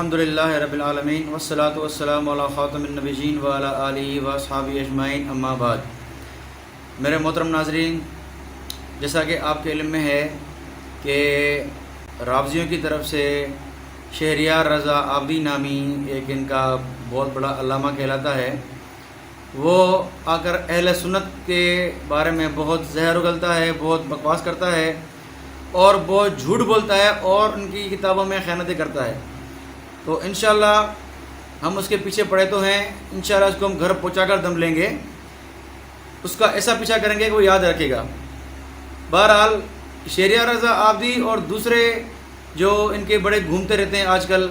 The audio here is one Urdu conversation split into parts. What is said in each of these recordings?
الحمدللہ رب العالمین والصلاة والسلام علی خاتم النبیین وعلی آلہ واصحابہ اجمعین اما بعد۔ میرے محترم ناظرین، جیسا کہ آپ کے علم میں ہے کہ رافضیوں کی طرف سے شہریار رضا عابدی نامی ایک ان کا بہت بڑا علامہ کہلاتا ہے، وہ آ کر اہل سنت کے بارے میں بہت زہر اگلتا ہے، بہت بکواس کرتا ہے اور بہت جھوٹ بولتا ہے اور ان کی کتابوں میں خیانتیں کرتا ہے۔ تو انشاءاللہ ہم اس کے پیچھے پڑے تو ہیں، انشاءاللہ اس کو ہم گھر پہنچا کر دم لیں گے، اس کا ایسا پیچھا کریں گے کہ وہ یاد رکھے گا۔ بہرحال شہریار رضا عابدی اور دوسرے جو ان کے بڑے گھومتے رہتے ہیں آج کل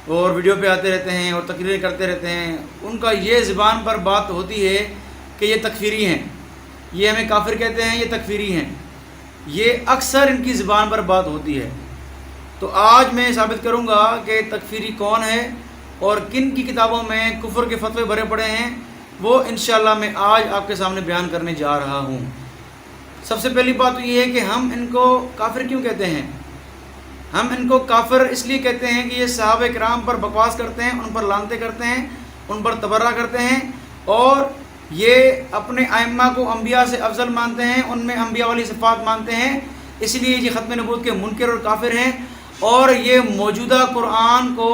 اور ویڈیو پہ آتے رہتے ہیں اور تقریریں کرتے رہتے ہیں، ان کا یہ زبان پر بات ہوتی ہے کہ یہ تکفیری ہیں، یہ ہمیں کافر کہتے ہیں، یہ تکفیری ہیں، یہ اکثر ان کی زبان پر بات ہوتی ہے۔ تو آج میں ثابت کروں گا کہ تکفیری کون ہے اور کن کی کتابوں میں کفر کے فتوے بھرے پڑے ہیں، وہ انشاءاللہ میں آج آپ کے سامنے بیان کرنے جا رہا ہوں۔ سب سے پہلی بات تو یہ ہے کہ ہم ان کو کافر کیوں کہتے ہیں؟ ہم ان کو کافر اس لیے کہتے ہیں کہ یہ صحابہ کرام پر بکواس کرتے ہیں، ان پر لعنتیں کرتے ہیں، ان پر تبرہ کرتے ہیں اور یہ اپنے ائمہ کو انبیاء سے افضل مانتے ہیں، ان میں انبیاء والی صفات مانتے ہیں، اس لیے یہ ختم نبوت کے منکر اور کافر ہیں، اور یہ موجودہ قرآن کو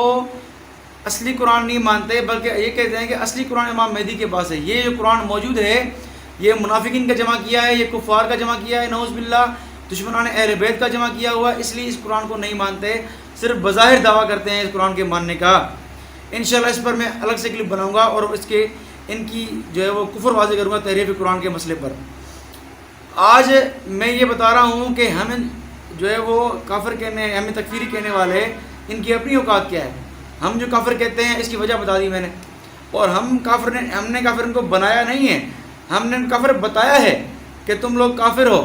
اصلی قرآن نہیں مانتے، بلکہ یہ کہتے ہیں کہ اصلی قرآن امام مہدی کے پاس ہے۔ یہ جو قرآن موجود ہے یہ منافقین کا جمع کیا ہے، یہ کفار کا جمع کیا ہے، نعوذ باللہ دشمنان اہل بیت کا جمع کیا ہوا ہے، اس لیے اس قرآن کو نہیں مانتے، صرف بظاہر دعویٰ کرتے ہیں اس قرآن کے ماننے کا۔ انشاءاللہ اس پر میں الگ سے کلپ بناؤں گا اور اس کے ان کی جو ہے وہ کفر واضح کروں گا تحریف قرآن کے مسئلے پر۔ آج میں یہ بتا رہا ہوں کہ ہمیں جو ہے وہ کافر کہنے، ہمیں تکفیری کہنے والے، ان کی اپنی اوقات کیا ہے۔ ہم جو کافر کہتے ہیں اس کی وجہ بتا دی میں نے، اور ہم نے کافر ان کو بنایا نہیں ہے، ہم نے کافر بتایا ہے کہ تم لوگ کافر ہو۔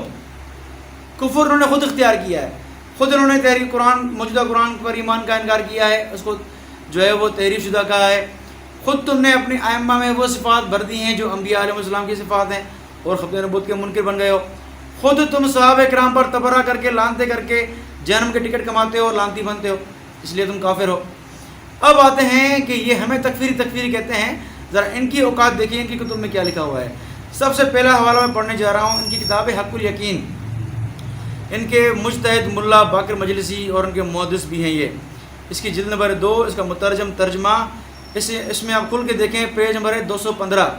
کفر انہوں نے خود اختیار کیا ہے، خود انہوں نے تحریف قرآن، موجودہ قرآن پر ایمان کا انکار کیا ہے، اس کو جو ہے وہ تحریف شدہ کہا ہے۔ خود تم نے اپنی ائمہ میں وہ صفات بھر دی ہیں جو انبیاء علیہ السلام کی صفات ہیں اور ختم نبوت کے منکر بن گئے ہو۔ خود تم صحابہ کرام پر تبرہ کر کے، لعنتیں کر کے جہنم کے ٹکٹ کماتے ہو اور لعنتی بنتے ہو، اس لیے تم کافر ہو۔ اب آتے ہیں کہ یہ ہمیں تکفیری کہتے ہیں، ذرا ان کی اوقات دیکھیں، ان کی کتب میں کیا لکھا ہوا ہے۔ سب سے پہلا حوالہ میں پڑھنے جا رہا ہوں ان کی کتاب حق الیقین، ان کے مجتہد ملا باقر مجلسی اور ان کے محدث بھی ہیں یہ۔ اس کی جلد نمبر 2، اس کا مترجم ترجمہ، اس میں آپ کھل کے دیکھیں، پیج نمبر 215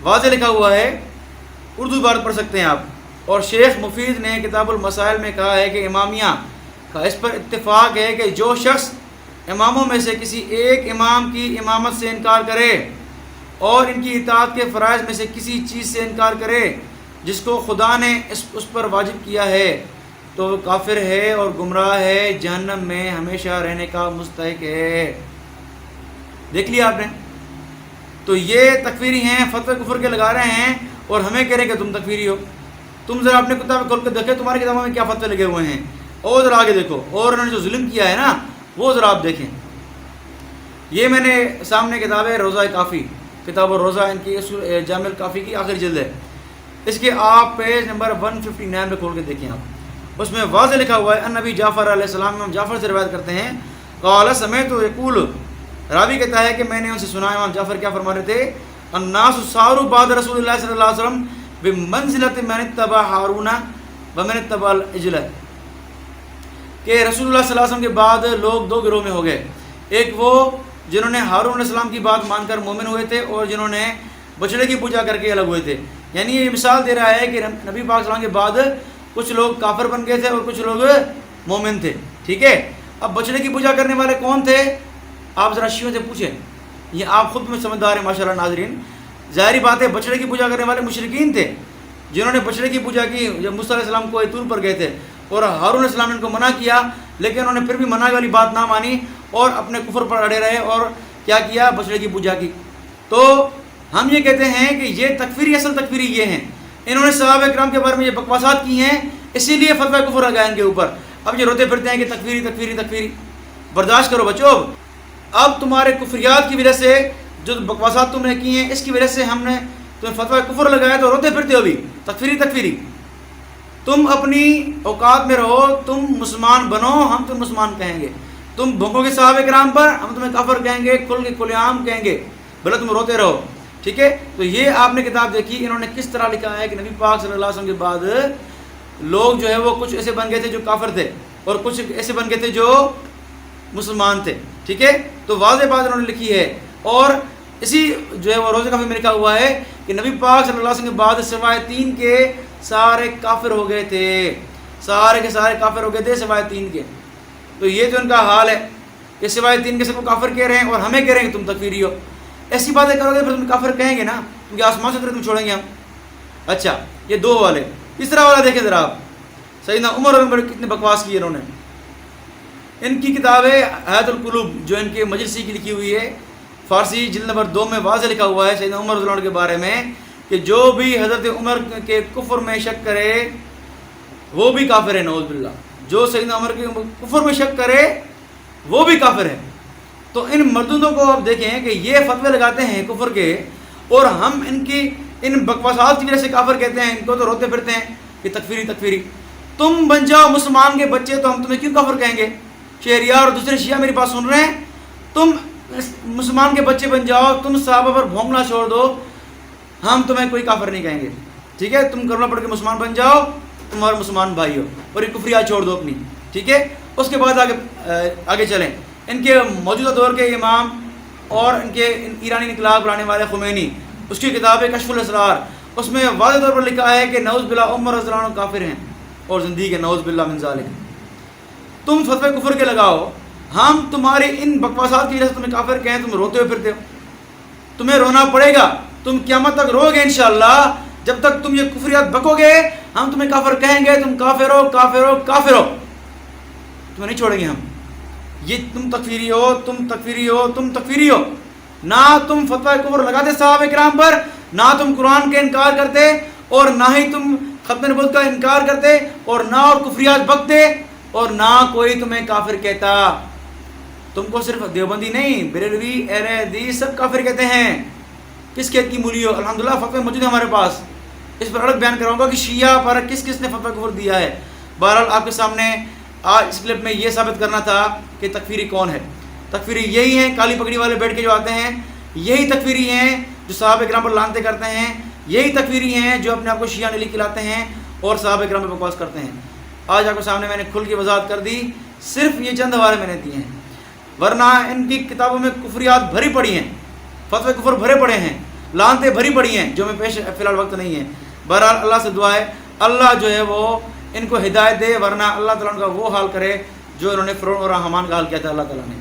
واضح لکھا ہوا ہے، اردو عبارت پڑھ سکتے ہیں آپ۔ اور شیخ مفید نے کتاب المسائل میں کہا ہے کہ امامیہ کا اس پر اتفاق ہے کہ جو شخص اماموں میں سے کسی ایک امام کی امامت سے انکار کرے اور ان کی اطاعت کے فرائض میں سے کسی چیز سے انکار کرے جس کو خدا نے اس پر واجب کیا ہے تو وہ کافر ہے اور گمراہ ہے، جہنم میں ہمیشہ رہنے کا مستحق ہے۔ دیکھ لیا آپ نے؟ تو یہ تکفیری ہیں، فتوے کفر کے لگا رہے ہیں اور ہمیں کہہ رہے ہیں کہ تم تکفیری ہو۔ تم ذرا اپنے کتاب کھول کے دیکھیں تمہاری کتابوں میں کیا فتوے لگے ہوئے ہیں، اور ذرا آگے دیکھو، اور انہوں نے جو ظلم کیا ہے نا وہ ذرا آپ دیکھیں۔ یہ میں نے سامنے کتاب ہے روضہ کافی، کتاب الروضہ، ان کی جامع الکافی کی آخری جلد ہے، اس کے آپ پیج نمبر 159 میں کھول کے دیکھیں آپ، اس میں واضح لکھا ہوا ہے ان نبی جعفر علیہ السلام، امام جعفر سے روایت کرتے ہیں، قال سمعت یقول، راوی کہتا ہے کہ میں نے ان سے سنا امام جعفر کیا فرما رہے تھے، الناس صاروا بعد رسول اللہ صلی اللہ علیہ وسلم بمنزلۃ من اتبع ہارون ومن اتبع العجل، کہ رسول اللہ صلی اللہ علیہ وسلم کے بعد لوگ دو گروہ میں ہو گئے، ایک وہ جنہوں نے ہارون علیہ السلام کی بات مان کر مومن ہوئے تھے اور جنہوں نے بچڑے کی پوجا کر کے الگ ہوئے تھے۔ یعنی یہ مثال دے رہا ہے کہ نبی پاک صلی اللہ علیہ وسلم کے بعد کچھ لوگ کافر بن گئے تھے اور کچھ لوگ مومن تھے، ٹھیک ہے۔ اب بچڑے کی پوجا کرنے والے کون تھے؟ آپ ذرا شیعوں سے پوچھیں، یہ آپ خود میں سمجھدار ہیں ماشاءاللہ ناظرین، ظاہری بات ہے بچڑے کی پوجا کرنے والے مشرکین تھے جنہوں نے بچڑے کی پوجا کی جب موسیٰ علیہ السلام کو طور پر گئے تھے، اور ہارون علیہ السلام نے ان کو منع کیا، لیکن انہوں نے پھر بھی منع والی بات نہ مانی اور اپنے کفر پر اڑے رہے اور کیا کیا؟ بچڑے کی پوجا کی۔ تو ہم یہ کہتے ہیں کہ یہ تکفیری، اصل تکفیری یہ ہیں، انہوں نے صحابہ کرام کے بارے میں یہ بکواسات کی ہیں، اسی لیے فتویٰ کفر لگا ان کے اوپر۔ اب یہ روتے پھرتے ہیں کہ تکفیری تکفیری تکفیری، برداشت کرو بچو۔ اب تمہارے کفریات کی وجہ سے، جو بکواسات تم نے کی ہیں، اس کی وجہ سے ہم نے تمہیں فتویٰ کفر لگایا تو روتے پھرتے ہو بھی، تکفیری تکفیری۔ تم اپنی اوقات میں رہو، تم مسلمان بنو، ہم تم مسلمان کہیں گے، تم بھونکو گے صحابہ کرام پر، ہم تمہیں کافر کہیں گے، کھل کے کھلے عام کہیں گے، بھلے تم روتے رہو. ٹھیک ہے. تو یہ آپ نے کتاب دیکھی، انہوں نے کس طرح لکھا ہے کہ نبی پاک صلی اللہ علیہ وسلم کے بعد لوگ جو ہے وہ کچھ ایسے بن گئے تھے جو کافر تھے، اور کچھ ایسے بن گئے تھے جو مسلمان تھے. ٹھیک ہے. تو واضح بات انہوں نے لکھی ہے. اور اسی جو ہے وہ روزہ کافی میں لکھا ہوا ہے کہ نبی پاک صلی اللہ علیہ وسلم کے بعد سوائے 3 کے سارے کافر ہو گئے تھے، سارے کے سارے کافر ہو گئے تھے سوائے 3 کے. تو یہ جو ان کا حال ہے کہ سوائے 3 کے سب کو کافر کہہ رہے ہیں، اور ہمیں کہہ رہے ہیں کہ تم تکفیری ہو. ایسی باتیں کرو گے پھر تم کافر کہیں گے نا، کیونکہ آسمان سے تم چھوڑیں گے ہم. اچھا، یہ 2 والے. تیسرا والا دیکھیں ذرا آپ، سیدنا عمر اور کتنے بکواس کی انہوں نے. ان کی کتاب ہے حیات القلوب، جو ان کے مجلسی کی لکھی ہوئی ہے، فارسی جلد نمبر 2 میں واضح لکھا ہوا ہے سیدنا عمر رضی اللہ عنہ کے بارے میں کہ جو بھی حضرت عمر کے کفر میں شک کرے وہ بھی کافر ہے، نعوذ باللہ. جو سیدنا عمر کے کفر میں شک کرے وہ بھی کافر ہے. تو ان مردودوں کو آپ دیکھیں کہ یہ فتوے لگاتے ہیں کفر کے، اور ہم ان بکواسات کی وجہ سے کافر کہتے ہیں. ان کو تو روتے پھرتے ہیں کہ تکفیری تکفیری. تم بن جاؤ مسلمان کے بچے تو ہم تمہیں کیوں کافر کہیں گے؟ شہریار اور دوسرے شیعہ میری بات سن رہے ہیں، تم مسلمان کے بچے بن جاؤ، تم صحابہ پر بھونکنا چھوڑ دو، ہم تمہیں کوئی کافر نہیں کہیں گے. ٹھیک ہے. تم کلمہ پڑھ کے مسلمان بن جاؤ، تمہارے مسلمان بھائی ہو، اور یہ کفریات چھوڑ دو اپنی. ٹھیک ہے. اس کے بعد آگے چلیں. ان کے موجودہ دور کے امام اور ان کے ایرانی انقلاب لانے والے خمینی، اس کی کتاب ہے کشف الاسرار، اس میں واضح طور پر لکھا ہے کہ نعوذ باللہ عمر رضی اللہ عنہ کافر ہیں اور زندگی ہے، نعوذ باللہ من ذالک. تم فتوے کفر کے لگاؤ، ہم تمہاری ان بکواسات کی وجہ سے تمہیں کافر کہیں، تم روتے ہوئے پھرتے ہو. تمہیں رونا پڑے گا، تم قیامت تک رو گے انشاءاللہ. جب تک تم یہ کفریات بکو گے ہم تمہیں کافر کہیں گے، تم کافر ہو کافر ہو کافر ہو، تمہیں نہیں چھوڑیں گے ہم. یہ تم تکفیری ہو، تم تکفیری ہو، تم تکفیری ہو. نہ تم فتویٰ کفر لگاتے صحابہ کرام پر، نہ تم قرآن کے انکار کرتے، اور نہ ہی تم ختم نبوت کا انکار کرتے، اور نہ اور کفریات بکتے، اور نہ کوئی تمہیں کافر کہتا. تم کو صرف دیوبندی نہیں، بریلوی، اہل حدیث سب کافر کہتے ہیں. کس کہت کی مولی ہو؟ الحمدللہ فتوے موجود ہے ہمارے پاس. اس پر الگ بیان کراؤں گا کہ شیعہ پر کس کس نے فتویٰ کفر دیا ہے. بہرحال آپ کے سامنے آج اس کلپ میں یہ ثابت کرنا تھا کہ تکفیری کون ہے. تکفیری یہی ہیں کالی پگڑی والے بیٹھ کے جو آتے ہیں، یہی تکفیری ہیں جو صحابہ کرام پر لعنتیں کرتے ہیں، یہی تکفیری ہیں جو اپنے آپ کو شیعہ علی کھلاتے ہیں اور صحابہ کرام پر بکواس کرتے ہیں. آج آپ کے سامنے میں نے کھل کی وضاحت کر دی، صرف یہ چند حوالے میں نے دیے ہیں، ورنہ ان کی کتابوں میں کفریات بھری پڑی ہیں، فتوے کفر بھرے پڑے ہیں، لعنتیں بھری پڑی ہیں جو میں پیش فی الحال وقت نہیں ہے. بہرحال اللہ سے دعا ہے اللہ جو ہے وہ ان کو ہدایت دے، ورنہ اللہ تعالیٰ ان کا وہ حال کرے جو انہوں نے فرعون اور حامان کا حال کیا تھا اللہ تعالیٰ نے.